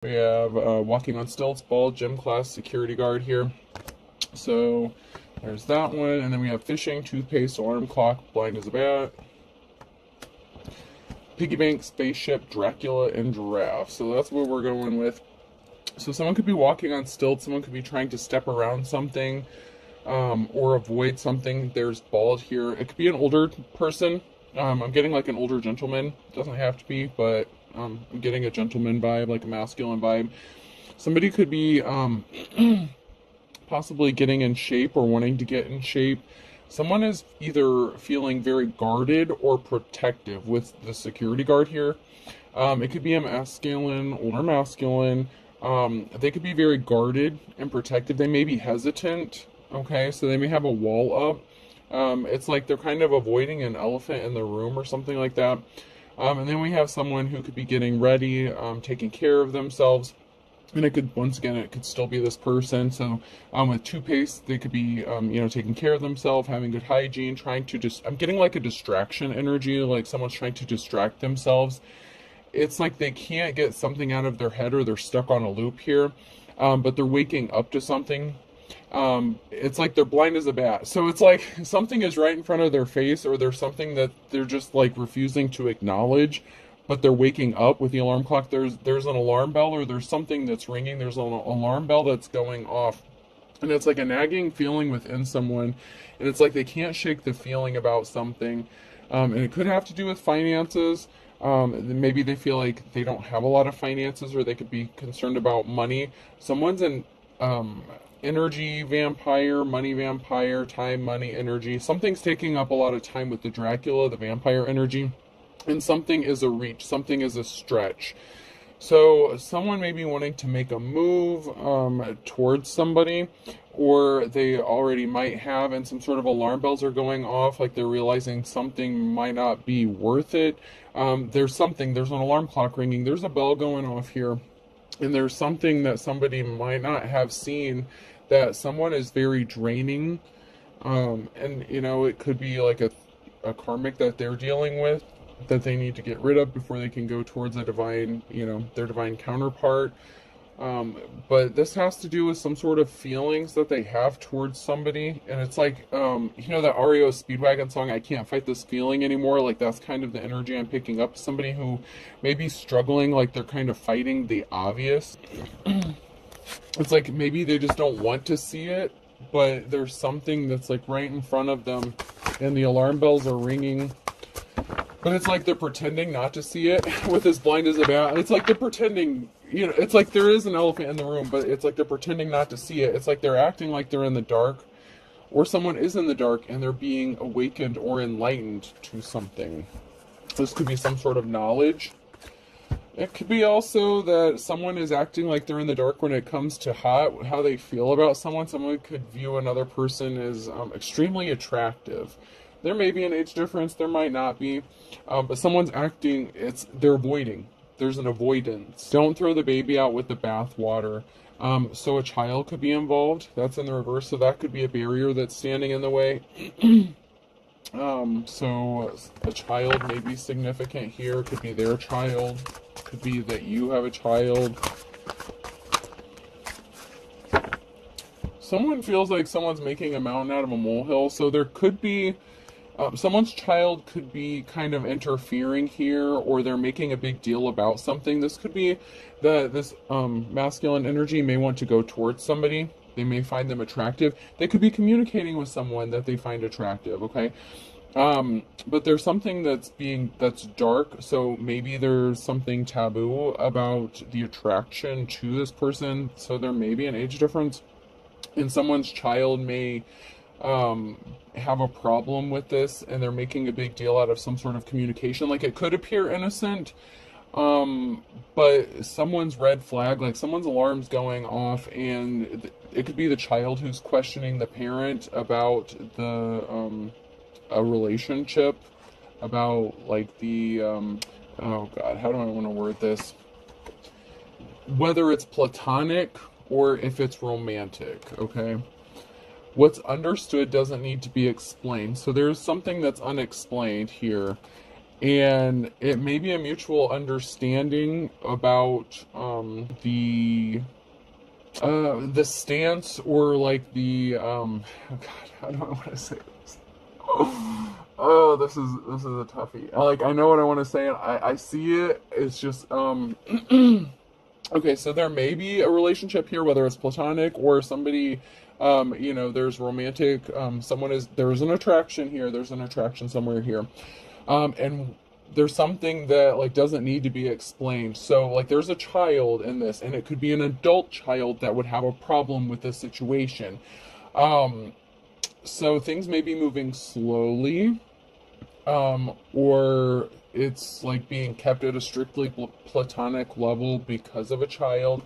We have walking on stilts, ball, gym class, security guard here. So there's that one. And then we have fishing, toothpaste, alarm clock, blind as a bat, piggy bank, spaceship, Dracula, and giraffe. So that's what we're going with. So someone could be walking on stilts. Someone could be trying to step around something or avoid something. There's bald here. It could be an older person. I'm getting like an older gentleman. Doesn't have to be, but I'm getting a gentleman vibe, like a masculine vibe. Somebody could be possibly getting in shape or wanting to get in shape. Someone is either feeling very guarded or protective with the security guard here. It could be a masculine, older masculine. They could be very guarded and protective. They may be hesitant. Okay, so they may have a wall up. It's like they're kind of avoiding an elephant in the room or something like that. And then we have someone who could be getting ready, taking care of themselves. And it could, once again, it could still be this person. So with toothpaste, they could be, taking care of themselves, having good hygiene, trying to just, I'm getting like a distraction energy, like someone's trying to distract themselves. It's like they can't get something out of their head or they're stuck on a loop here, but they're waking up to something. It's like they're blind as a bat. So it's like something is right in front of their face, or there's something that they're just like refusing to acknowledge, but they're waking up with the alarm clock. There's an alarm bell, or there's something that's ringing. There's an alarm bell that's going off. And it's like a nagging feeling within someone. And it's like they can't shake the feeling about something. And it could have to do with finances. Maybe they feel like they don't have a lot of finances, or they could be concerned about money. Someone's in energy vampire, money vampire, time, money, energy. Something's taking up a lot of time with the Dracula, the vampire energy. And something is a reach, something is a stretch. So someone may be wanting to make a move towards somebody, or they already might have, and some sort of alarm bells are going off, like they're realizing something might not be worth it. There's an alarm clock ringing, there's a bell going off here, and there's something that somebody might not have seen, that someone is very draining. And it could be like a karmic that they're dealing with, that they need to get rid of before they can go towards a divine, their divine counterpart. But this has to do with some sort of feelings that they have towards somebody. And it's like, that REO Speedwagon song, I Can't Fight This Feeling Anymore. Like, that's kind of the energy I'm picking up. Somebody who may be struggling, like they're kind of fighting the obvious. It's like maybe they just don't want to see it, but there's something that's like right in front of them, and the alarm bells are ringing. But it's like they're pretending not to see it with as blind as a bat. It's like they're pretending, it's like there is an elephant in the room, but it's like they're pretending not to see it. It's like they're acting like they're in the dark, or someone is in the dark and they're being awakened or enlightened to something. This could be some sort of knowledge. It could be also that someone is acting like they're in the dark when it comes to how they feel about someone. Someone could view another person as extremely attractive. There may be an age difference, there might not be, but someone's acting, they're avoiding. There's an avoidance. Don't throw the baby out with the bathwater. So a child could be involved. That's in the reverse, so that could be a barrier that's standing in the way. So a child may be significant here. Could be their child. Could be that you have a child. Someone feels like someone's making a mountain out of a molehill, so there could be someone's child could be kind of interfering here, or they're making a big deal about something. This could be that this masculine energy may want to go towards somebody. They may find them attractive. They could be communicating with someone that they find attractive, okay? But there's something that's dark, so maybe there's something taboo about the attraction to this person, so there may be an age difference. And someone's child may have a problem with this, and they're making a big deal out of some sort of communication. Like, it could appear innocent, but someone's red flag, like someone's alarm's going off, and it could be the child who's questioning the parent about a relationship, about like the oh god, how do I want to word this? Whether it's platonic or if it's romantic, okay? What's understood doesn't need to be explained. So there's something that's unexplained here. And it may be a mutual understanding about the stance, or like the oh God, I don't know what to say this. Oh, this is a toughie. Like, I know what I want to say, and I see it. It's just okay, so there may be a relationship here, whether it's platonic or somebody, there's romantic. There's an attraction here. There's an attraction somewhere here, and there's something that like doesn't need to be explained. So like, there's a child in this, and it could be an adult child that would have a problem with this situation. So things may be moving slowly, or it's like being kept at a strictly platonic level because of a child.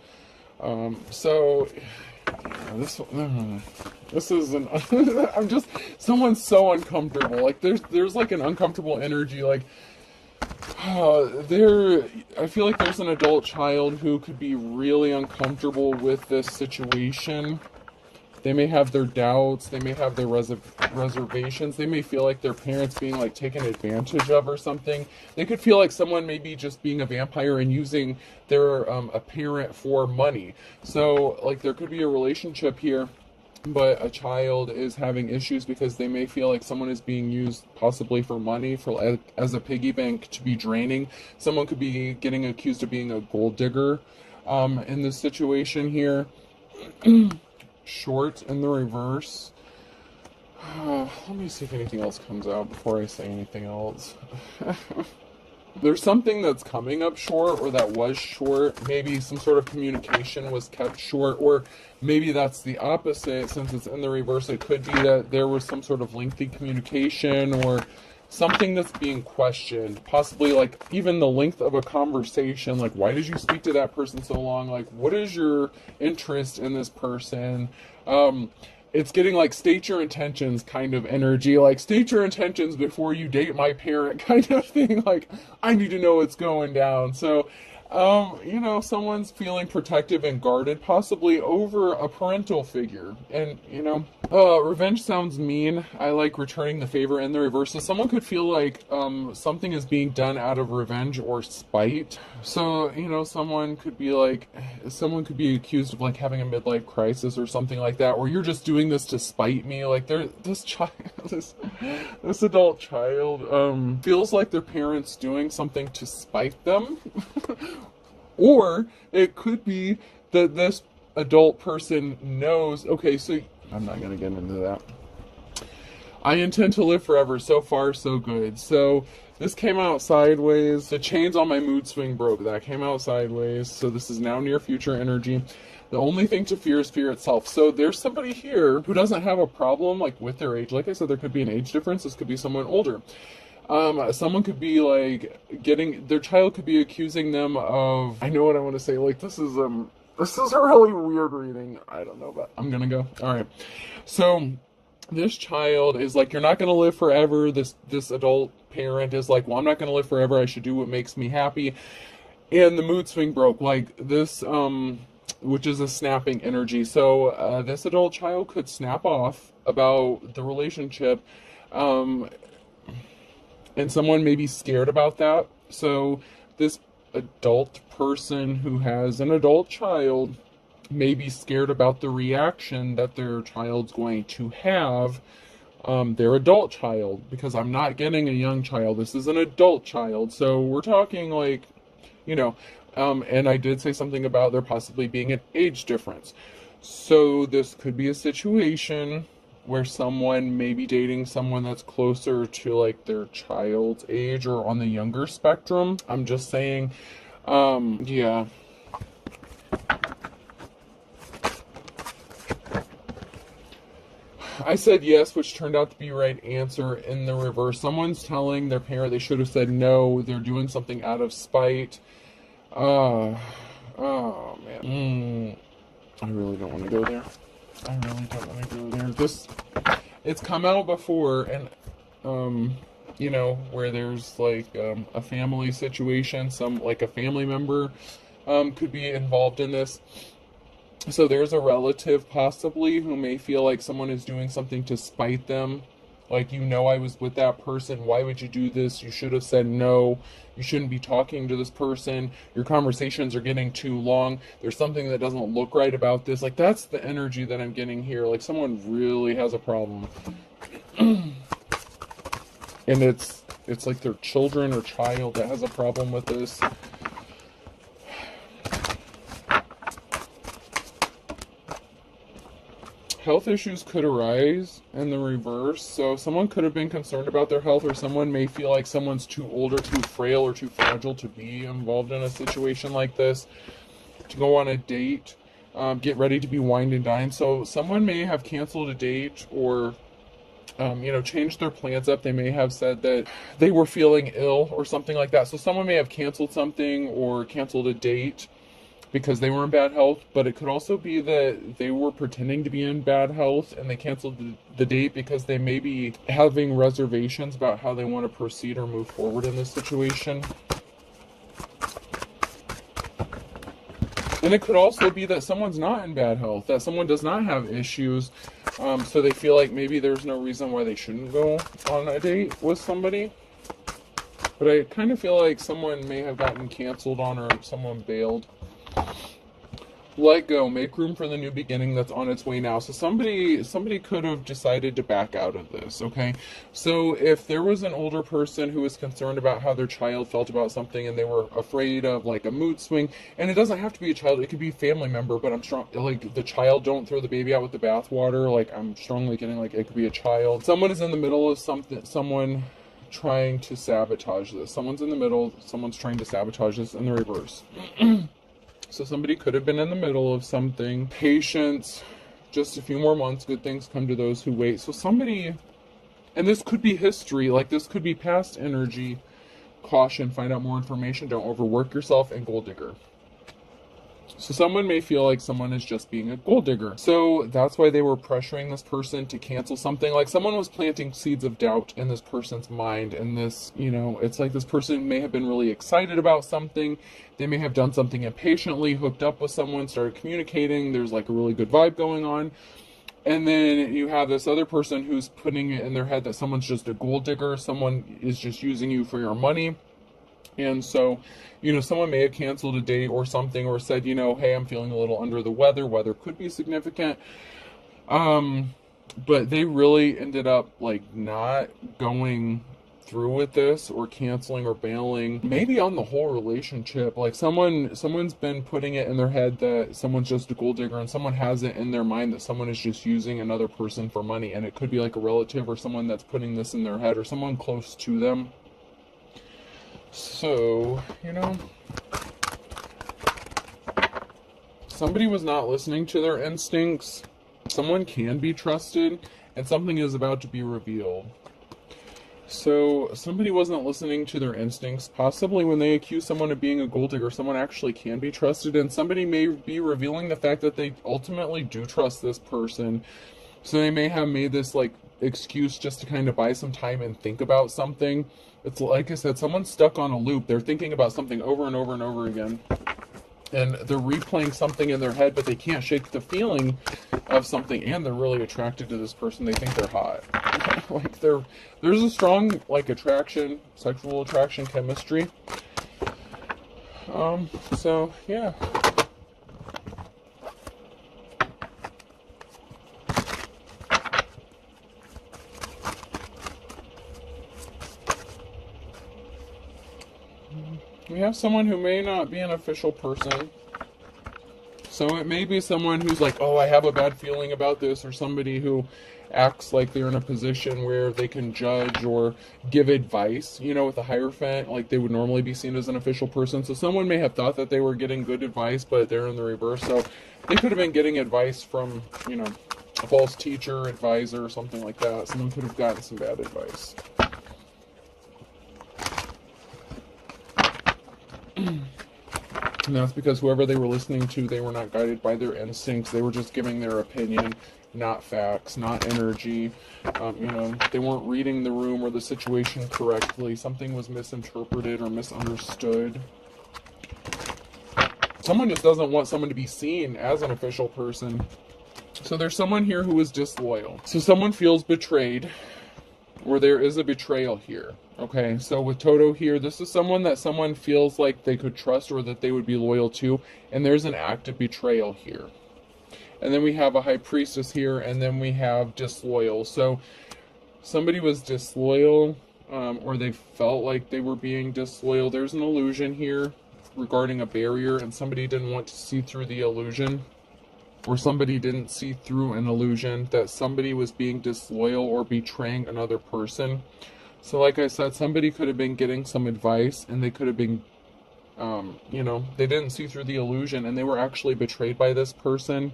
So yeah, this is an I'm just, someone's so uncomfortable. Like, there's like an uncomfortable energy. Like, I feel like there's an adult child who could be really uncomfortable with this situation. They may have their doubts. They may have their reservations. They may feel like their parents being like taken advantage of or something. They could feel like someone may be just being a vampire and using their a parent for money. So like, there could be a relationship here, but a child is having issues because they may feel like someone is being used possibly for money, for as a piggy bank to be draining. Someone could be getting accused of being a gold digger in this situation here. Short in the reverse. Let me see if anything else comes out before I say anything else. There's something that's coming up short, or that was short. Maybe some sort of communication was kept short, or maybe that's the opposite. Since it's in the reverse, it could be that there was some sort of lengthy communication, or something that's being questioned. Possibly like even the length of a conversation. Like, why did you speak to that person so long? Like, what is your interest in this person? It's getting like state your intentions kind of energy, like state your intentions before you date my parent kind of thing. Like, I need to know what's going down. So, someone's feeling protective and guarded, possibly over a parental figure. And, revenge sounds mean. I like returning the favor in the reverse. So someone could feel like something is being done out of revenge or spite. So, someone could be accused of like having a midlife crisis or something like that, or you're just doing this to spite me. Like, this adult child feels like their parents doing something to spite them. Or it could be that this adult person knows, okay, so I'm not going to get into that. I intend to live forever. So far, so good. So this came out sideways. The chains on my mood swing broke. That came out sideways. So this is now near future energy. The only thing to fear is fear itself. So there's somebody here who doesn't have a problem like with their age. Like I said, there could be an age difference. This could be someone older. Someone could be like their child could be accusing them of, I know what I want to say. Like, this is a really weird reading. I don't know, but I'm gonna go. All right. So this child is like, you're not gonna live forever. This adult parent is like, well, I'm not gonna live forever. I should do what makes me happy. And the mood swing broke. Like this, which is a snapping energy. So this adult child could snap off about the relationship. And someone may be scared about that. So this adult person who has an adult child may be scared about the reaction that their child's going to have, their adult child, because I'm not getting a young child. This is an adult child. So we're talking like, and I did say something about there possibly being an age difference. So this could be a situation where someone may be dating someone that's closer to like their child's age or on the younger spectrum. I'm just saying, yeah. I said yes, which turned out to be right answer in the reverse. Someone's telling their parent they should have said no. They're doing something out of spite. Oh, man. I really don't want to go there. I really don't want to go there. It's come out before, and, where there's like a family situation, like a family member could be involved in this. So there's a relative possibly who may feel like someone is doing something to spite them. Like, you know, I was with that person. Why would you do this? You should have said no. You shouldn't be talking to this person. Your conversations are getting too long. There's something that doesn't look right about this. Like, that's the energy that I'm getting here. Like, someone really has a problem. And it's like their children or child that has a problem with this. Health issues could arise in the reverse. So someone could have been concerned about their health, or someone may feel like someone's too old or too frail or too fragile to be involved in a situation like this, to go on a date, get ready to be wined and dined. So someone may have canceled a date, or changed their plans up. They may have said that they were feeling ill or something like that. So someone may have canceled something or canceled a date because they were in bad health, but it could also be that they were pretending to be in bad health and they canceled the date because they may be having reservations about how they want to proceed or move forward in this situation. And it could also be that someone's not in bad health, that someone does not have issues, so they feel like maybe there's no reason why they shouldn't go on a date with somebody. But I kind of feel like someone may have gotten canceled on, or someone bailed. Let go, make room for the new beginning that's on its way now. So somebody could have decided to back out of this, okay? So if there was an older person who was concerned about how their child felt about something, and they were afraid of like a mood swing, and it doesn't have to be a child, it could be a family member, but I'm strong, like, the child, don't throw the baby out with the bathwater. Like, I'm strongly getting like it could be a child. Someone is in the middle of someone trying to sabotage this. Someone's in the middle, someone's trying to sabotage this in the reverse. So somebody could have been in the middle of something. Patience, just a few more months, good things come to those who wait. So somebody, and this could be history, like this could be past energy. Caution, find out more information, don't overwork yourself, and gold digger. So someone may feel like someone is just being a gold digger. So that's why they were pressuring this person to cancel something. Like, someone was planting seeds of doubt in this person's mind. And this, it's like this person may have been really excited about something. They may have done something impatiently, hooked up with someone, started communicating. There's like a really good vibe going on. And then you have this other person who's putting it in their head that someone's just a gold digger. Someone is just using you for your money. And so, someone may have canceled a date or something, or said, hey, I'm feeling a little under the weather. Weather could be significant. But they really ended up like not going through with this, or canceling or bailing, maybe on the whole relationship. Like, someone's been putting it in their head that someone's just a gold digger, and someone has it in their mind that someone is just using another person for money. And it could be like a relative, or someone that's putting this in their head, or someone close to them. So, somebody was not listening to their instincts. Someone can be trusted, and something is about to be revealed. So somebody wasn't listening to their instincts. Possibly when they accuse someone of being a gold digger, someone actually can be trusted, and somebody may be revealing the fact that they ultimately do trust this person. So they may have made this like excuse just to kind of buy some time and think about something. It's like I said, someone's stuck on a loop. They're thinking about something over and over and over again. And they're replaying something in their head, but they can't shake the feeling of something, and they're really attracted to this person. They think they're hot. Like, there's a strong like attraction, sexual attraction, chemistry. So yeah. We have someone who may not be an official person. So it may be someone who's like, oh, I have a bad feeling about this, or somebody who acts like they're in a position where they can judge or give advice, with a Hierophant, like they would normally be seen as an official person. So someone may have thought that they were getting good advice, but they're in the reverse. So they could have been getting advice from, a false teacher, advisor, or something like that. Someone could have gotten some bad advice. And that's because whoever they were listening to, they were not guided by their instincts. They were just giving their opinion, not facts, not energy. They weren't reading the room or the situation correctly. Something was misinterpreted or misunderstood. Someone just doesn't want someone to be seen as an official person. So there's someone here who is disloyal. So someone feels betrayed. or there is a betrayal here. Okay, so with Toto here, this is someone that someone feels like they could trust or that they would be loyal to, and there's an act of betrayal here. And then we have a high priestess here, and then we have disloyal. So somebody was disloyal, or they felt like they were being disloyal. There's an illusion here regarding a barrier, and somebody didn't want to see through the illusion, or somebody didn't see through an illusion that somebody was being disloyal or betraying another person. So like I said, somebody could have been getting some advice, and they could have been, they didn't see through the illusion, and they were actually betrayed by this person.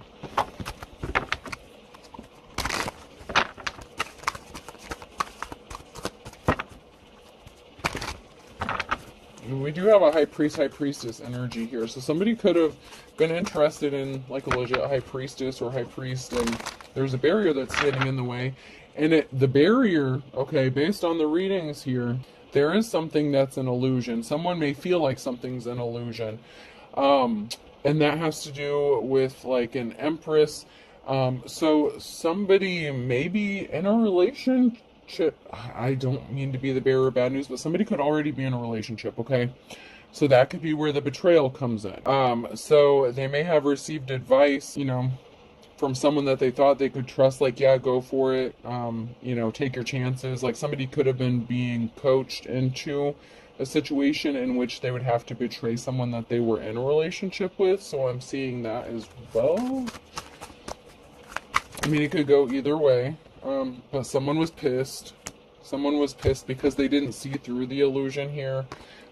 We do have a high priest, high priestess energy here. So somebody could have been interested in like a legit high priestess or high priest, and there's a barrier that's standing in the way. And the barrier, okay, based on the readings here, there is something that's an illusion. Someone may feel like something's an illusion. And that has to do with like an empress. So somebody may be in a relationship. I don't mean to be the bearer of bad news, but somebody could already be in a relationship, okay? So that could be where the betrayal comes in. So they may have received advice, from someone that they thought they could trust, like, yeah, go for it, take your chances. Like somebody could have been being coached into a situation in which they would have to betray someone that they were in a relationship with. So I'm seeing that as well. I mean, it could go either way. But someone was pissed. Someone was pissed because they didn't see through the illusion here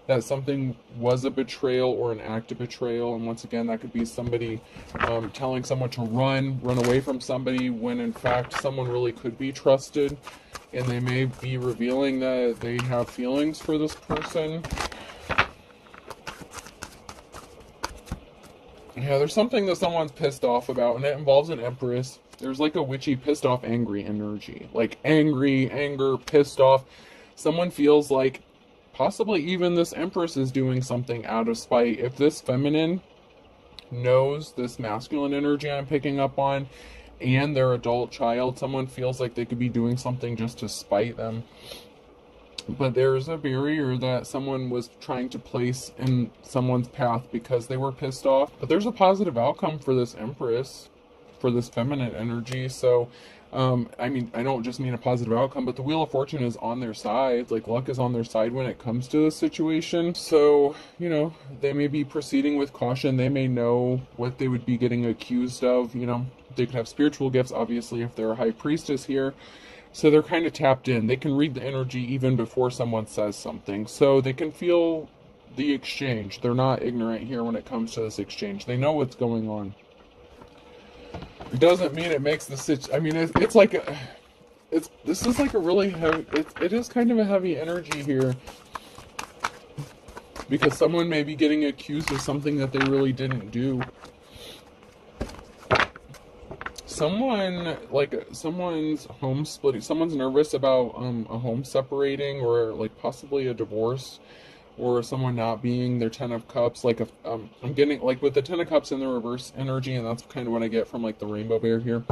that something was a betrayal or an act of betrayal. And once again, that could be somebody telling someone to run away from somebody when in fact someone really could be trusted. And they may be revealing that they have feelings for this person. Yeah, there's something that someone's pissed off about, and it involves an empress. There's like a witchy, pissed off, angry energy. Like angry, anger, pissed off. Someone feels like possibly even this empress is doing something out of spite. If this feminine knows this masculine energy I'm picking up on and their adult child, someone feels like they could be doing something just to spite them. But there's a barrier that someone was trying to place in someone's path because they were pissed off. But there's a positive outcome for this empress, for this feminine energy. So, I don't just mean a positive outcome, but the Wheel of Fortune is on their side. Like, luck is on their side when it comes to this situation. So, they may be proceeding with caution. They may know what they would be getting accused of. They could have spiritual gifts, obviously, if they're a high priestess here. So they're kind of tapped in. They can read the energy even before someone says something. So they can feel the exchange. They're not ignorant here when it comes to this exchange. They know what's going on. It doesn't mean it makes the situation. It's like this is like a really heavy. It is kind of a heavy energy here because someone may be getting accused of something that they really didn't do. Someone's home splitting. Someone's nervous about a home separating, or like possibly a divorce, or someone not being their 10 of cups. Like I'm getting like with the 10 of cups in the reverse energy, and that's kind of what I get from like the rainbow bear here.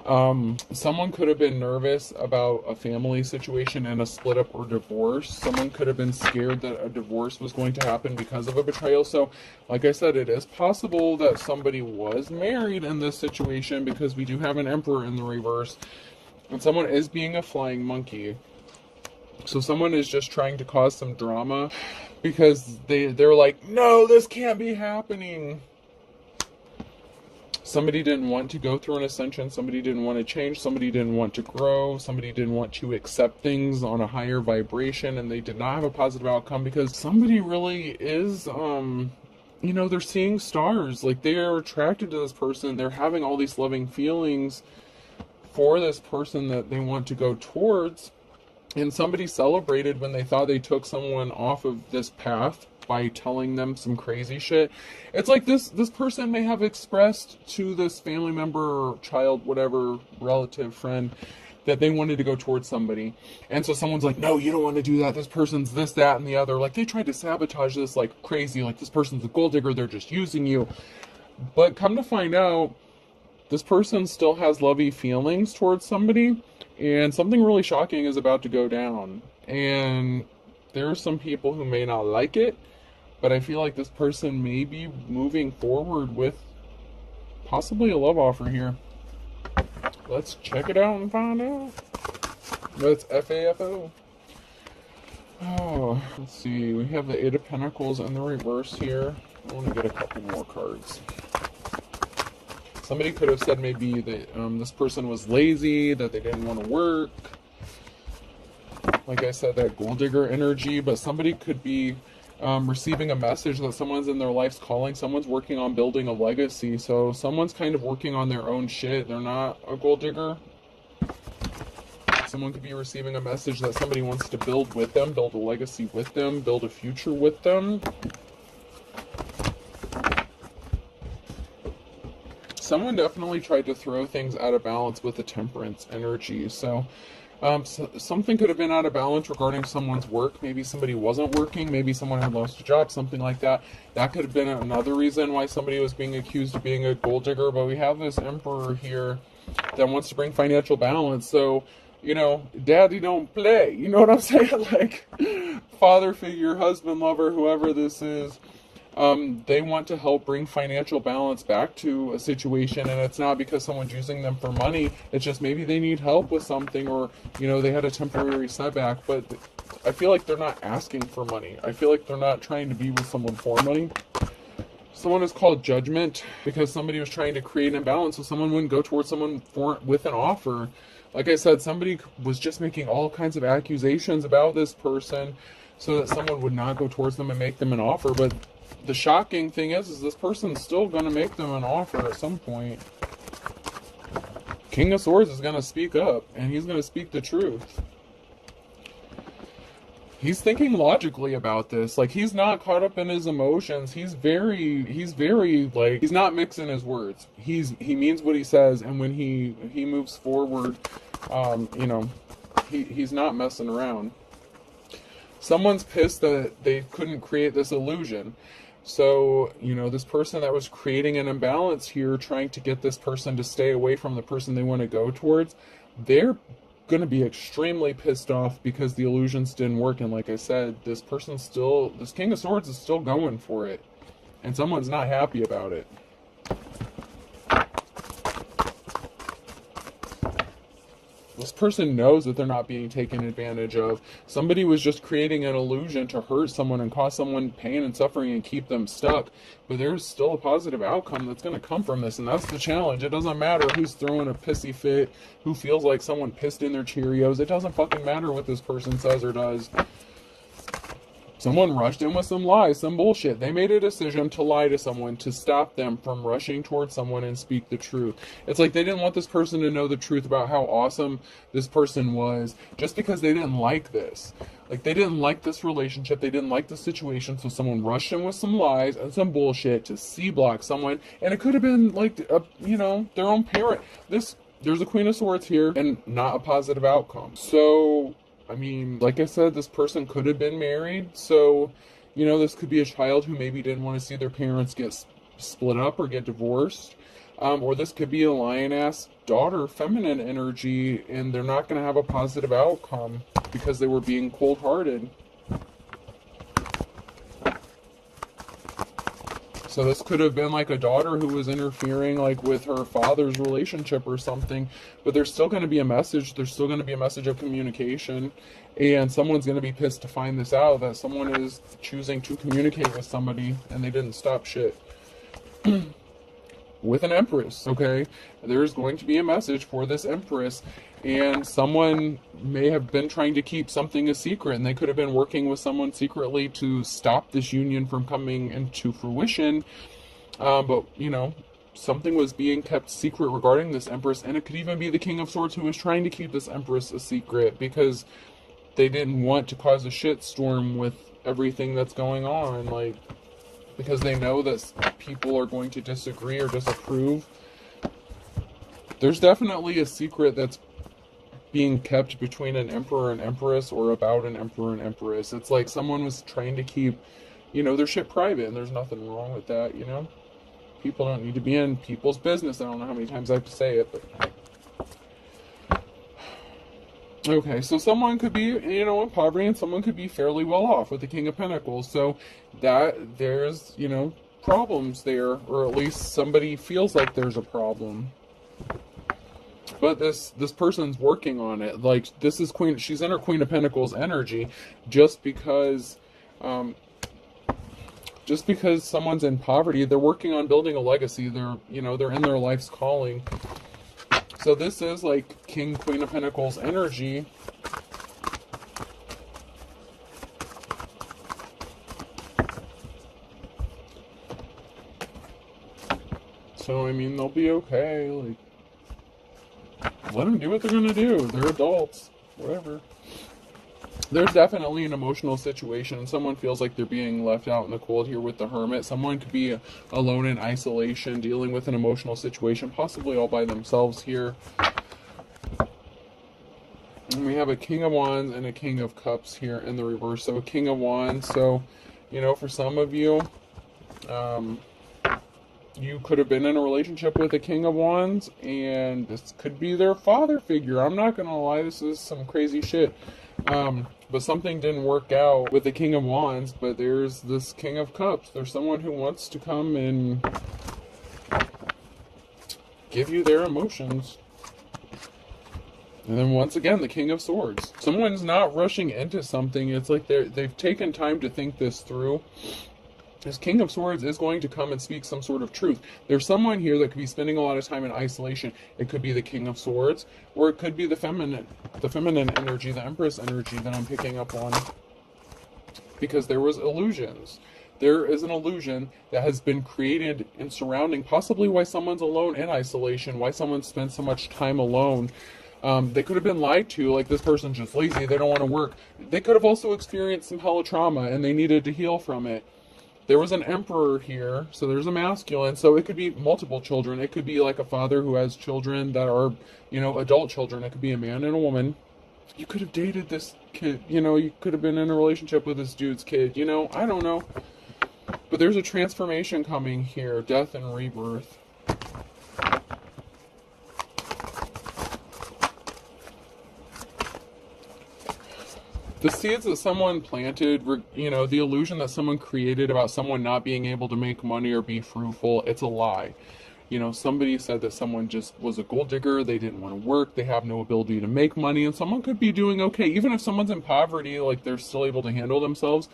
Someone could have been nervous about a family situation and a split up or divorce. Someone could have been scared that a divorce was going to happen because of a betrayal. So, like I said, it is possible that somebody was married in this situation because we do have an Emperor in the reverse. And someone is being a flying monkey. So someone is just trying to cause some drama because they're like, no, this can't be happening. Somebody didn't want to go through an ascension. Somebody didn't want to change. Somebody didn't want to grow. Somebody didn't want to accept things on a higher vibration, and they did not have a positive outcome because somebody really is, they're seeing stars. Like, they are attracted to this person. They're having all these loving feelings for this person that they want to go towards. And somebody celebrated when they thought they took someone off of this path by telling them some crazy shit. It's like this person may have expressed to this family member, child, whatever, relative, friend, that they wanted to go towards somebody. And so someone's like, no, you don't want to do that. This person's this, that, and the other. Like, they tried to sabotage this like crazy. Like, this person's a gold digger. They're just using you. But come to find out, this person still has lovey feelings towards somebody. And something really shocking is about to go down. And there are some people who may not like it, but I feel like this person may be moving forward with possibly a love offer here. Let's check it out and find out. That's FAFO. Oh, let's see. We have the Eight of Pentacles in the reverse here. I want to get a couple more cards. Somebody could have said maybe that this person was lazy, that they didn't want to work. Like I said, that gold digger energy. But somebody could be receiving a message that someone's in their life's calling. Someone's working on building a legacy. So someone's kind of working on their own shit. They're not a gold digger. Someone could be receiving a message that somebody wants to build with them, build a legacy with them, build a future with them. Someone definitely tried to throw things out of balance with the temperance energy. So, something could have been out of balance regarding someone's work. Maybe somebody wasn't working. Maybe someone had lost a job, something like that. That could have been another reason why somebody was being accused of being a gold digger. But we have this emperor here that wants to bring financial balance. So, you know, daddy don't play. You know what I'm saying? Like, father figure, husband, lover, whoever this is. They want to help bring financial balance back to a situation, and it's not because someone's using them for money. It's just maybe they need help with something, or, you know, they had a temporary setback. But I feel like they're not asking for money. I feel like they're not trying to be with someone for money. Someone is called judgment because somebody was trying to create an imbalance, so someone wouldn't go towards someone with an offer. Like I said, somebody was just making all kinds of accusations about this person so that someone would not go towards them and make them an offer. But the shocking thing is this person's still going to make them an offer at some point. King of Swords is going to speak up, and he's going to speak the truth. He's thinking logically about this. Like, he's not caught up in his emotions. He's very, like, he's not mixing his words. He means what he says, and when he moves forward, you know, he's not messing around. Someone's pissed that they couldn't create this illusion. So, you know, this person that was creating an imbalance here, trying to get this person to stay away from the person they want to go towards, they're going to be extremely pissed off because the illusions didn't work. And like I said, this King of Swords is still going for it, and someone's not happy about it. This person knows that they're not being taken advantage of. Somebody was just creating an illusion to hurt someone and cause someone pain and suffering and keep them stuck. But there's still a positive outcome that's going to come from this, and that's the challenge. It doesn't matter who's throwing a pissy fit, who feels like someone pissed in their Cheerios. It doesn't fucking matter what this person says or does. Someone rushed in with some lies, some bullshit. They made a decision to lie to someone to stop them from rushing towards someone and speak the truth. It's like they didn't want this person to know the truth about how awesome this person was just because they didn't like this. Like, they didn't like this relationship. They didn't like the situation. So someone rushed in with some lies and some bullshit to C-block someone. And it could have been like, you know, their own parent. There's a Queen of Swords here and not a positive outcome. So, I mean, like I said, this person could have been married, so, you know, this could be a child who maybe didn't want to see their parents get split up or get divorced, or this could be a lion-ass daughter, feminine energy, and they're not going to have a positive outcome because they were being cold-hearted. So this could have been like a daughter who was interfering like with her father's relationship or something, but there's still going to be a message. There's still going to be a message of communication, and someone's going to be pissed to find this out, that someone is choosing to communicate with somebody and they didn't stop shit. With an Empress, okay? There's going to be a message for this Empress, and someone may have been trying to keep something a secret, and they could have been working with someone secretly to stop this union from coming into fruition, but, you know, something was being kept secret regarding this Empress, and it could even be the King of Swords who was trying to keep this Empress a secret because they didn't want to cause a shitstorm with everything that's going on, like, because they know that people are going to disagree or disapprove. There's definitely a secret that's being kept between an emperor and empress, or about an emperor and empress. It's like someone was trying to keep, you know, their shit private, and there's nothing wrong with that, you know? People don't need to be in people's business. I don't know how many times I have to say it, but Okay, so someone could be, in poverty, and someone could be fairly well off with the King of Pentacles. So that there's, problems there, or at least somebody feels like there's a problem. But this person's working on it. Like, this is Queen. She's in her Queen of Pentacles energy, just because, um, just because someone's in poverty, they're working on building a legacy. They're in their life's calling. So this is like King, Queen of Pentacles energy. So, I mean, they'll be okay. Like, let them do what they're going to do. They're adults. Whatever. There's definitely an emotional situation. Someone feels like they're being left out in the cold here with the Hermit. Someone could be alone in isolation, dealing with an emotional situation, possibly all by themselves here. And we have a King of Wands and a King of Cups here in the reverse. So a King of Wands. So, for some of you, you could have been in a relationship with a King of Wands, and this could be their father figure. I'm not going to lie, this is some crazy shit. But something didn't work out with the King of Wands, but there's this King of Cups. There's someone who wants to come and give you their emotions. And then once again, the King of Swords. Someone's not rushing into something. It's like they've taken time to think this through. This King of Swords is going to come and speak some sort of truth. There's someone here that could be spending a lot of time in isolation. It could be the King of Swords, or it could be the feminine energy, the Empress energy that I'm picking up on. Because there was illusions. There is an illusion that has been created in surrounding possibly why someone's alone in isolation, why someone spends so much time alone. They could have been lied to, like this person's just lazy, they don't want to work. They could have also experienced some hella trauma and they needed to heal from it. There was an emperor here, so there's a masculine, so it could be multiple children. It could be like a father who has children that are, adult children. It could be a man and a woman. You could have dated this kid, you could have been in a relationship with this dude's kid, I don't know. But there's a transformation coming here, death and rebirth. The seeds that someone planted, the illusion that someone created about someone not being able to make money or be fruitful, it's a lie. Somebody said that someone just was a gold digger, they didn't want to work, they have no ability to make money, and someone could be doing okay. Even if someone's in poverty, like they're still able to handle themselves.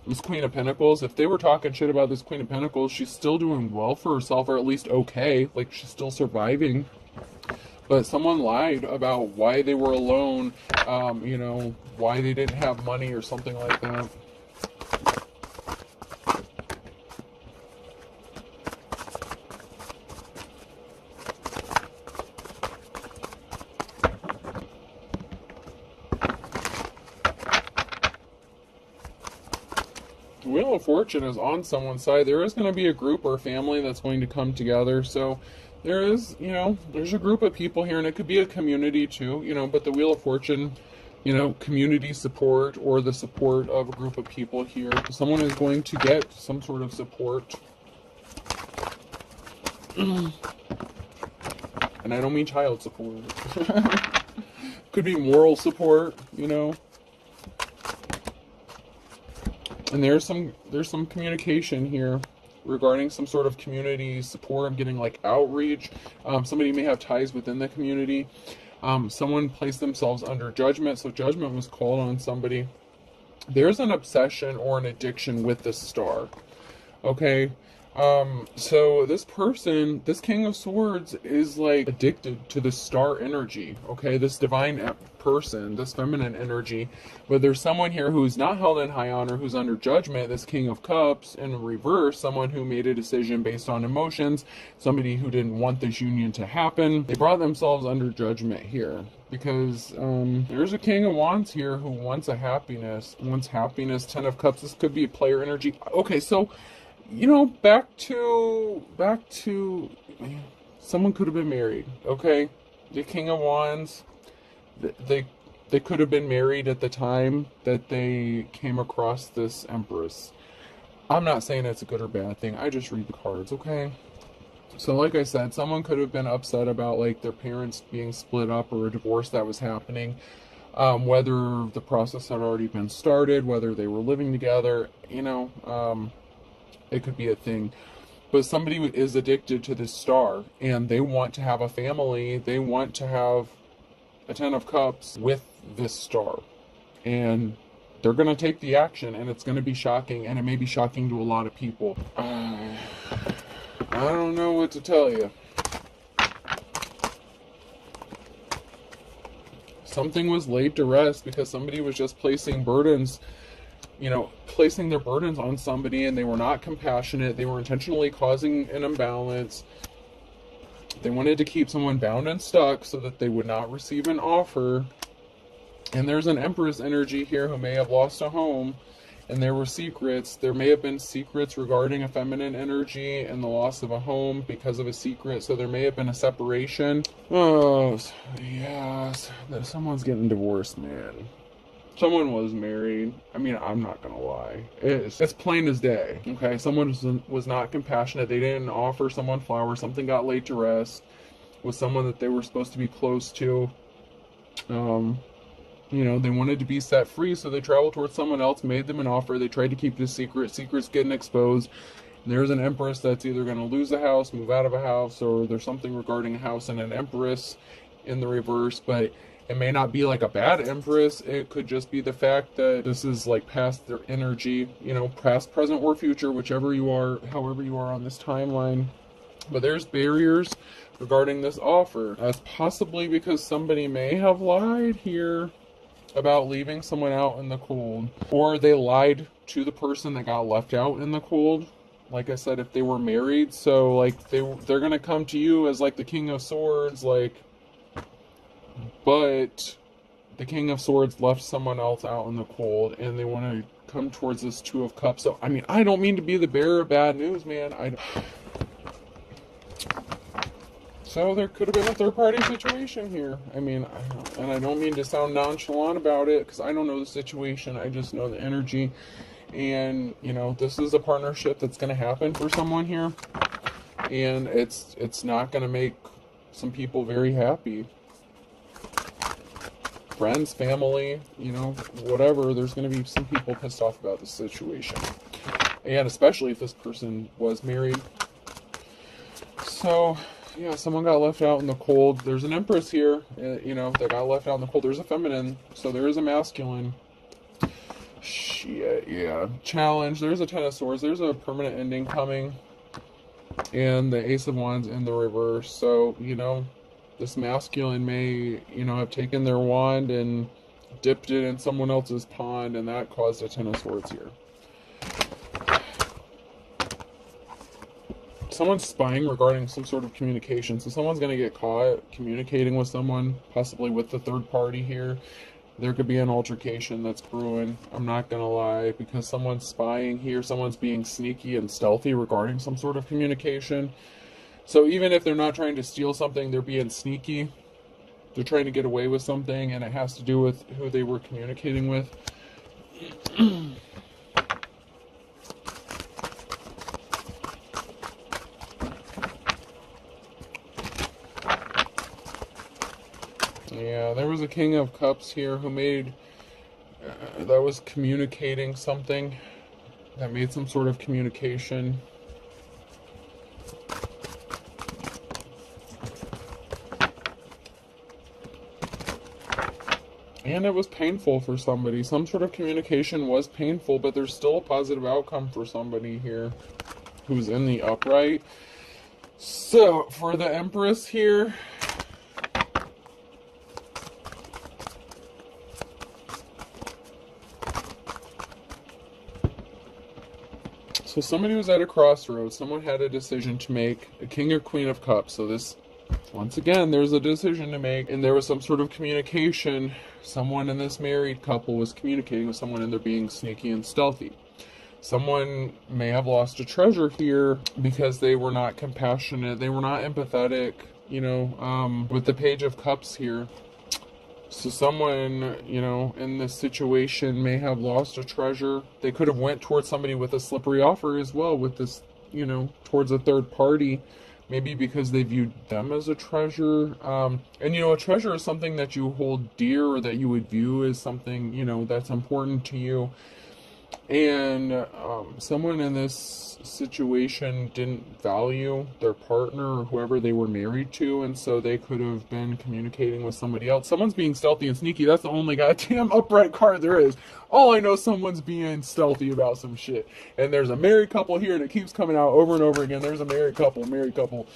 This Queen of Pentacles, if they were talking shit about this Queen of Pentacles, she's still doing well for herself, or at least okay, like she's still surviving. But someone lied about why they were alone, why they didn't have money or something like that. The Wheel of Fortune is on someone's side. There is going to be a group or family that's going to come together. So there is, there's a group of people here, and it could be a community too, but the Wheel of Fortune, community support or the support of a group of people here. Someone is going to get some sort of support. And I don't mean child support. Could be moral support, And there's some communication here regarding some sort of community support. I'm getting like outreach. Somebody may have ties within the community. Someone placed themselves under judgment, so judgment was called on somebody. There's an obsession or an addiction with this star. Okay, so this person, this King of Swords, is like addicted to the star energy. Okay, this divine person, this feminine energy. But there's someone here who's not held in high honor, who's under judgment. This King of Cups in reverse, someone who made a decision based on emotions, somebody who didn't want this union to happen. They brought themselves under judgment here because there's a King of Wands here who wants wants happiness. 10 of Cups, this could be player energy. Okay, so back to someone could have been married. Okay, the King of Wands, they could have been married at the time that they came across this Empress. I'm not saying it's a good or bad thing, I just read the cards. Okay, so like I said, someone could have been upset about like their parents being split up or a divorce that was happening. whether the process had already been started, whether they were living together, it could be a thing. But somebody is addicted to this star, and they want to have a family. They want to have a 10 of cups with this star. And they're going to take the action, and it's going to be shocking, and it may be shocking to a lot of people. I don't know what to tell you. Something was laid to rest because somebody was just placing burdens, placing their burdens on somebody, and they were not compassionate. They were intentionally causing an imbalance. They wanted to keep someone bound and stuck so that they would not receive an offer. And there's an Empress energy here who may have lost a home, and there were secrets. There may have been secrets regarding a feminine energy and the loss of a home because of a secret. So there may have been a separation. Oh, yes. Someone's getting divorced, man. Someone was married. I mean, I'm not gonna lie. It's plain as day. Okay, someone was not compassionate. They didn't offer someone flowers. Something got laid to rest with someone that they were supposed to be close to. They wanted to be set free, so they traveled towards someone else, made them an offer. They tried to keep this secret. Secrets getting exposed. And there's an Empress that's either going to lose a house, move out of a house, or there's something regarding a house and an Empress in the reverse. But it may not be like a bad Empress. It could just be the fact that this is like past their energy, past, present, or future, whichever you are, however you are on this timeline. But there's barriers regarding this offer. That's possibly because somebody may have lied here about leaving someone out in the cold, or they lied to the person that got left out in the cold. Like I said, if they were married, so like they're gonna come to you as like the King of Swords, but the King of Swords left someone else out in the cold, and they want to come towards this Two of Cups. So I mean, I don't mean to be the bearer of bad news, man. So there could have been a third-party situation here. I mean, and I don't mean to sound nonchalant about it, because I don't know the situation. I just know the energy. And, this is a partnership that's going to happen for someone here. And it's not going to make some people very happy. Friends, family, whatever. There's going to be some people pissed off about the situation. And especially if this person was married. So yeah, someone got left out in the cold. There's an Empress here, that got left out in the cold. There's a feminine, so there is a masculine. Shit, yeah. Challenge. There's a Ten of Swords. There's a permanent ending coming. And the Ace of Wands in the reverse. So, this masculine may, have taken their wand and dipped it in someone else's pond, and that caused a Ten of Swords here. Someone's spying regarding some sort of communication. So someone's going to get caught communicating with someone, possibly with the third party here. There could be an altercation that's brewing. I'm not going to lie, because someone's spying here. Someone's being sneaky and stealthy regarding some sort of communication. So even if they're not trying to steal something, they're being sneaky. They're trying to get away with something, and it has to do with who they were communicating with. Yeah, there was a King of Cups here who made, that was communicating something, that made some sort of communication. And it was painful for somebody. Some sort of communication was painful, but there's still a positive outcome for somebody here who's in the upright. So, for the Empress here, so somebody was at a crossroads. Someone had a decision to make, a King or Queen of Cups. So this, once again, there's a decision to make, and there was some sort of communication. Someone in this married couple was communicating with someone, and they're being sneaky and stealthy. Someone may have lost a treasure here because they were not compassionate. They were not empathetic, with the Page of Cups here. So someone, in this situation may have lost a treasure. They could have went towards somebody with a slippery offer as well, with this, towards a third party maybe because they viewed them as a treasure. And a treasure is something that you hold dear, or that you would view as something, that's important to you. And someone in this situation didn't value their partner or whoever they were married to, and so they could have been communicating with somebody else. Someone's being stealthy and sneaky. That's the only goddamn upright card there is. All I know, someone's being stealthy about some shit. And there's a married couple here, and it keeps coming out over and over again. There's a married couple, married couple.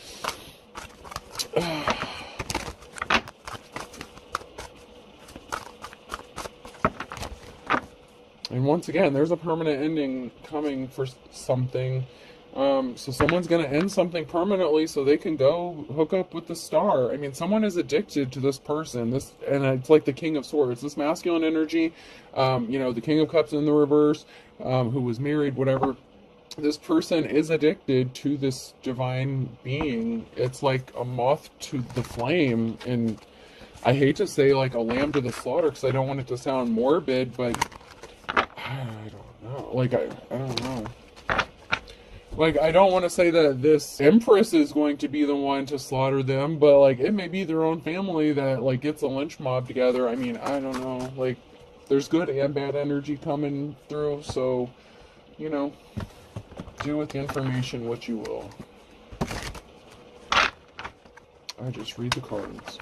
And once again, there's a permanent ending coming for something. So someone's going to end something permanently so they can go hook up with the star. I mean, someone is addicted to this person. And it's like the King of Swords. This masculine energy, the King of Cups in the reverse, who was married, whatever. This person is addicted to this divine being. It's like a moth to the flame. And I hate to say like a lamb to the slaughter, because I don't want it to sound morbid, but I don't know. Like, I don't know. Like, I don't want to say that this Empress is going to be the one to slaughter them, but, like, it may be their own family that, like, gets a lynch mob together. I mean, I don't know. Like, there's good and bad energy coming through, so, do with the information what you will. I just read the cards.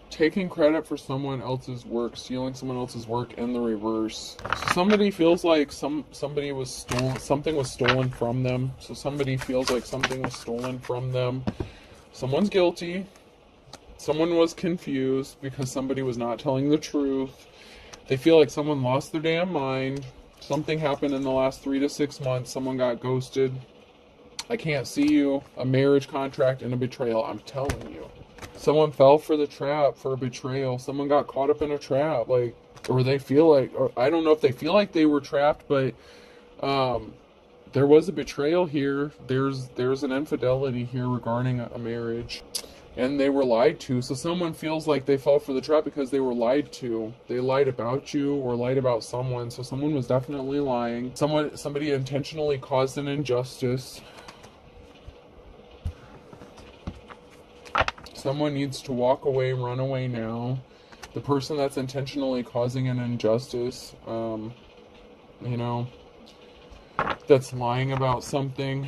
Taking credit for someone else's work, stealing someone else's work in the reverse. So somebody feels like something was stolen from them. So somebody feels like something was stolen from them. Someone's guilty. Someone was confused because somebody was not telling the truth. They feel like someone lost their damn mind. Something happened in the last 3 to 6 months. Someone got ghosted. I can't see you. A marriage contract and a betrayal. I'm telling you. Someone fell for the trap, for a betrayal. Someone got caught up in a trap, or they feel like, or I don't know if they feel like they were trapped, but there was a betrayal here. There's an infidelity here regarding a marriage, and they were lied to. So someone feels like they fell for the trap because they were lied to. They lied about you or lied about someone. So someone was definitely lying. Somebody intentionally caused an injustice. Someone needs to walk away, run away now. The person that's intentionally causing an injustice, that's lying about something,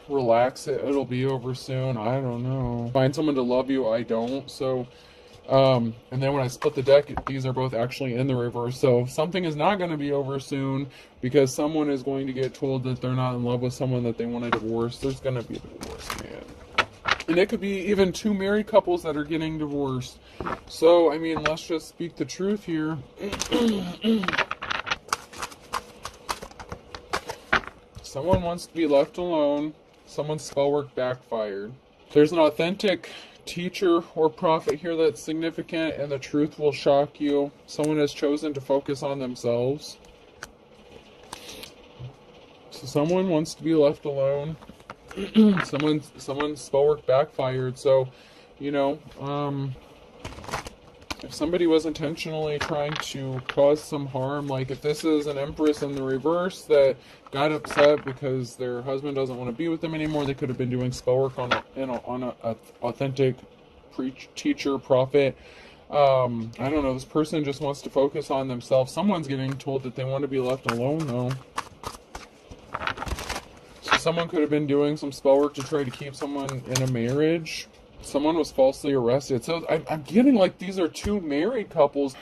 relax it. It'll be over soon. I don't know. Find someone to love you. I don't. So, and then when I split the deck, these are both actually in the reverse. So something is not going to be over soon because someone is going to get told that they're not in love with someone that they want to divorce. There's going to be a divorce, man. And it could be even 2 married couples that are getting divorced. So, I mean, let's just speak the truth here. Someone wants to be left alone. Someone's spell work backfired. There's an authentic teacher or prophet here that's significant, and the truth will shock you. Someone has chosen to focus on themselves. So someone wants to be left alone. Someone's spell work backfired. So, if somebody was intentionally trying to cause some harm, like if this is an Empress in the reverse that got upset because their husband doesn't want to be with them anymore, they could have been doing spell work on a authentic teacher, prophet. I don't know. This person just wants to focus on themselves. Someone's getting told that they want to be left alone, though. Someone could have been doing some spell work to try to keep someone in a marriage. Someone was falsely arrested. So I'm getting like these are 2 married couples.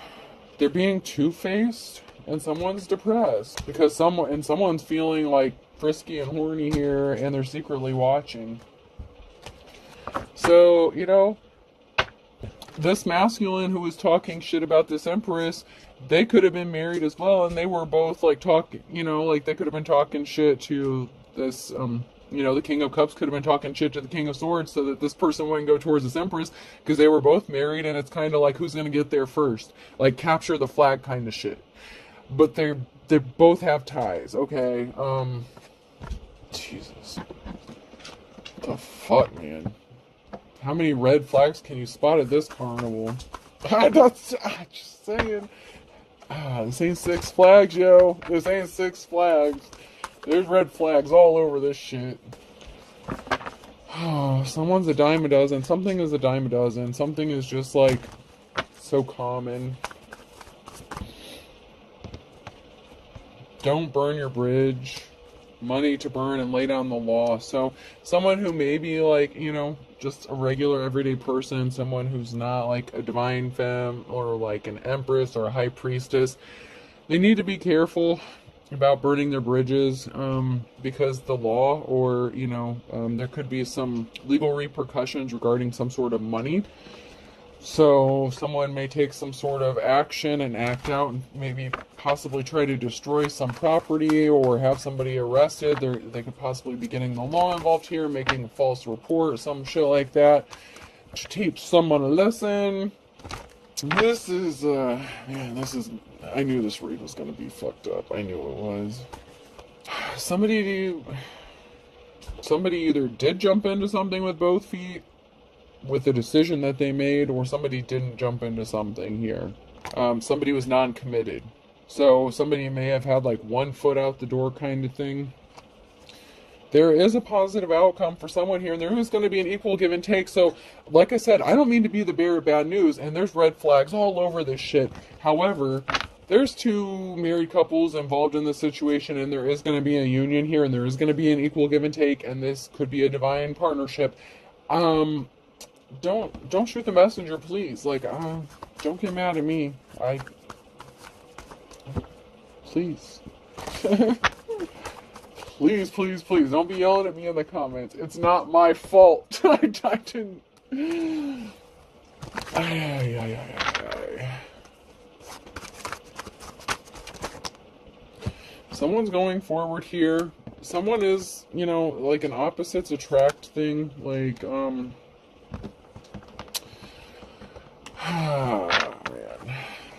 They're being two-faced, and someone's depressed because someone's feeling like frisky and horny here, and they're secretly watching. So, this masculine who was talking shit about this Empress, they could have been married as well, and they were both like talking, like they could have been talking shit to this, the King of Cups could have been talking shit to the King of Swords so that this person wouldn't go towards this Empress because they were both married, and it's kind of like who's going to get there first, like capture the flag kind of shit. But they both have ties, okay? Jesus. What the fuck, man? How many red flags can you spot at this carnival? I'm just saying. This ain't Six Flags, yo. This ain't Six Flags. There's red flags all over this shit. Someone's a dime a dozen. Something is a dime a dozen. Something is just like so common. Don't burn your bridge. Money to burn and lay down the law. So someone who may be like, just a regular everyday person, someone who's not like a divine femme or like an empress or a high priestess, they need to be careful about burning their bridges, because the law or, there could be some legal repercussions regarding some sort of money. So someone may take some sort of action and act out and maybe possibly try to destroy some property or have somebody arrested. They could possibly be getting the law involved here, making a false report, some shit like that, to teach someone a lesson. This is, I knew this read was going to be fucked up. I knew it was. Somebody either did jump into something with both feet, with the decision that they made, or somebody didn't jump into something here. Somebody was non-committed. So somebody may have had like 1 foot out the door kind of thing. There is a positive outcome for someone here, and there is going to be an equal give and take. So, like I said, I don't mean to be the bearer of bad news, and there's red flags all over this shit. However, there's 2 married couples involved in the situation, and there is going to be a union here, and there is going to be an equal give and take, and this could be a divine partnership. Don't shoot the messenger, please. Like, don't get mad at me. Please. Please, don't be yelling at me in the comments. It's not my fault. I didn't. Someone's going forward here. Someone is, like an opposites attract thing. Like, man.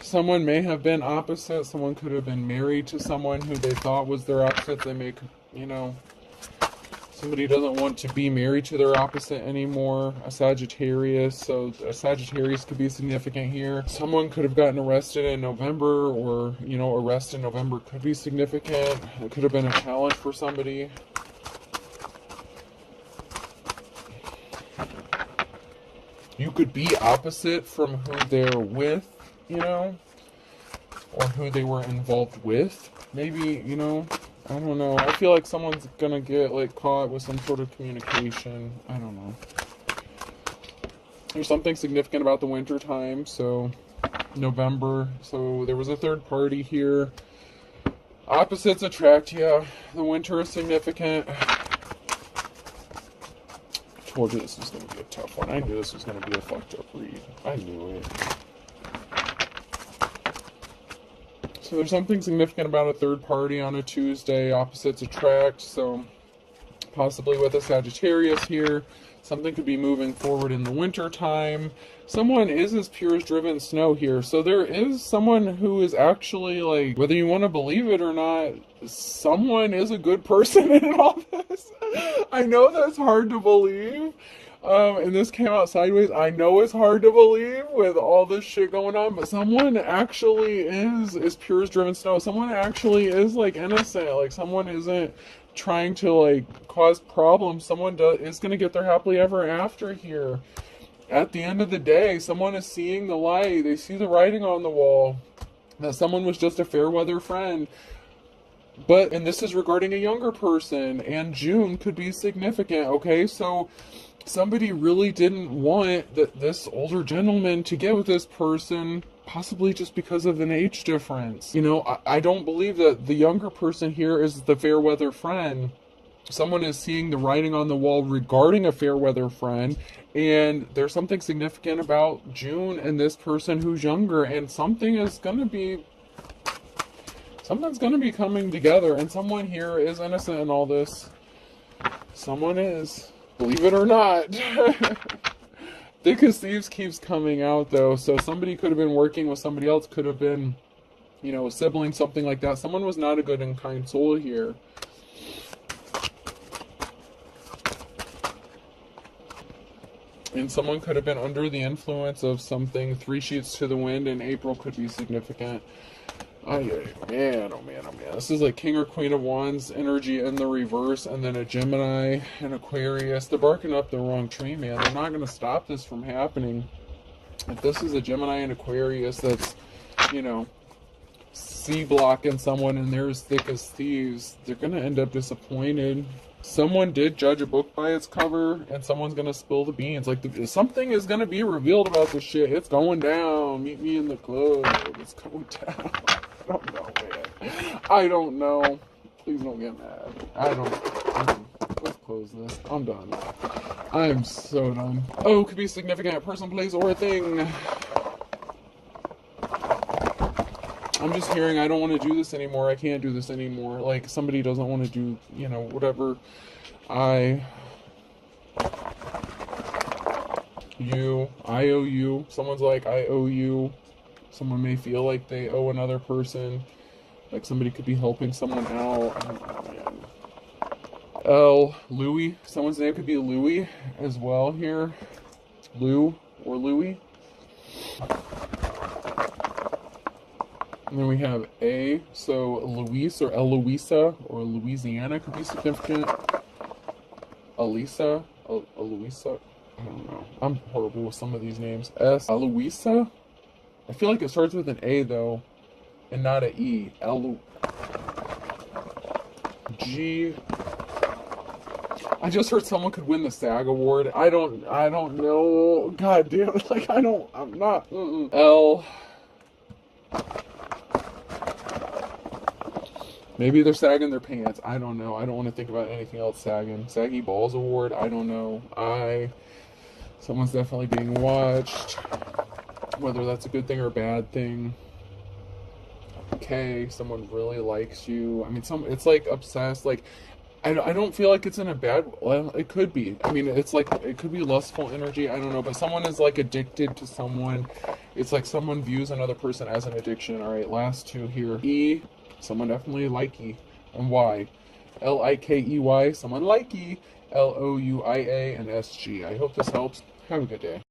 Someone may have been opposite. Someone could have been married to someone who they thought was their opposite. They may, somebody doesn't want to be married to their opposite anymore. A Sagittarius. So a Sagittarius could be significant here. Someone could have gotten arrested in November, or, arrest in November could be significant. It could have been a challenge for somebody. You could be opposite from who they're with, or who they were involved with. Maybe, I don't know. I feel like someone's gonna get, like, caught with some sort of communication. I don't know. There's something significant about the winter time, so November. So there was a third party here. Opposites attract, yeah. The winter is significant. I told you this was going to be a tough one. I knew this was going to be a fucked up read. I knew it. So there's something significant about a third party on a Tuesday. Opposites attract. So possibly with a Sagittarius here. Something could be moving forward in the winter time. Someone is as pure as driven snow here. So there is someone who is actually, like, whether you want to believe it or not, someone is a good person in all this. I know that's hard to believe. And this came out sideways. I know it's hard to believe with all this shit going on, but someone actually is pure as driven snow. Someone actually is, like, innocent. Like, someone isn't trying to, like, cause problems. Someone is going to get their happily ever after here. At the end of the day, someone is seeing the light. They see the writing on the wall. That someone was just a fair weather friend. And this is regarding a younger person. And June could be significant, okay? So somebody really didn't want this older gentleman to get with this person, possibly just because of an age difference. I don't believe that the younger person here is the fair weather friend. Someone is seeing the writing on the wall regarding a fair weather friend, and there's something significant about June and this person who's younger, and something's going to be coming together, and someone here is innocent in all this. Someone is. Believe it or not. Thick as Thieves keeps coming out, though. So somebody could have been working with somebody else. Could have been, a sibling, something like that. Someone was not a good and kind soul here. And someone could have been under the influence of something. 3 sheets to the wind in April could be significant. Man, oh man, oh man. This is like King or Queen of Wands energy in the reverse, and then a Gemini and Aquarius. They're barking up the wrong tree, man. They're not going to stop this from happening. If this is a Gemini and Aquarius that's, you know, C blocking someone and they're as thick as thieves, they're going to end up disappointed. Someone did judge a book by its cover, and someone's going to spill the beans. Like, something is going to be revealed about this shit. It's going down. Meet me in the club. It's going down. I don't know, man. I don't know. Please don't get mad. I don't. Let's close this. I'm done. I'm so done. Oh, could be significant, a person, place, or a thing. I'm just hearing I don't want to do this anymore. I can't do this anymore. Like, somebody doesn't want to do, you know, whatever. I owe you. Someone's like, I owe you. Someone may feel like they owe another person. Like somebody could be helping someone out. I don't know, man. Louis. Someone's name could be Louis as well here. Lou or Louis. And then we have A, so Luis or Eloisa or Louisiana could be significant. Elisa, Eloisa, I don't know. I'm horrible with some of these names. S, Eloisa? I feel like it starts with an A though, and not an E. G. I just heard someone could win the SAG award. I don't know. God damn it, like I'm not. L. Maybe they're sagging their pants. I don't know. I don't want to think about anything else sagging. Saggy Balls Award. I don't know. Someone's definitely being watched. Whether that's a good thing or a bad thing. Okay, someone really likes you. I mean, it's like obsessed. Like, I don't feel like it's in a bad. Well, it could be. I mean, it's like it could be lustful energy. I don't know, but someone is like addicted to someone. It's like someone views another person as an addiction. All right, last two here. E. Someone definitely likey. And Y. Likey. Someone likey. Louia and SG. I hope this helps. Have a good day.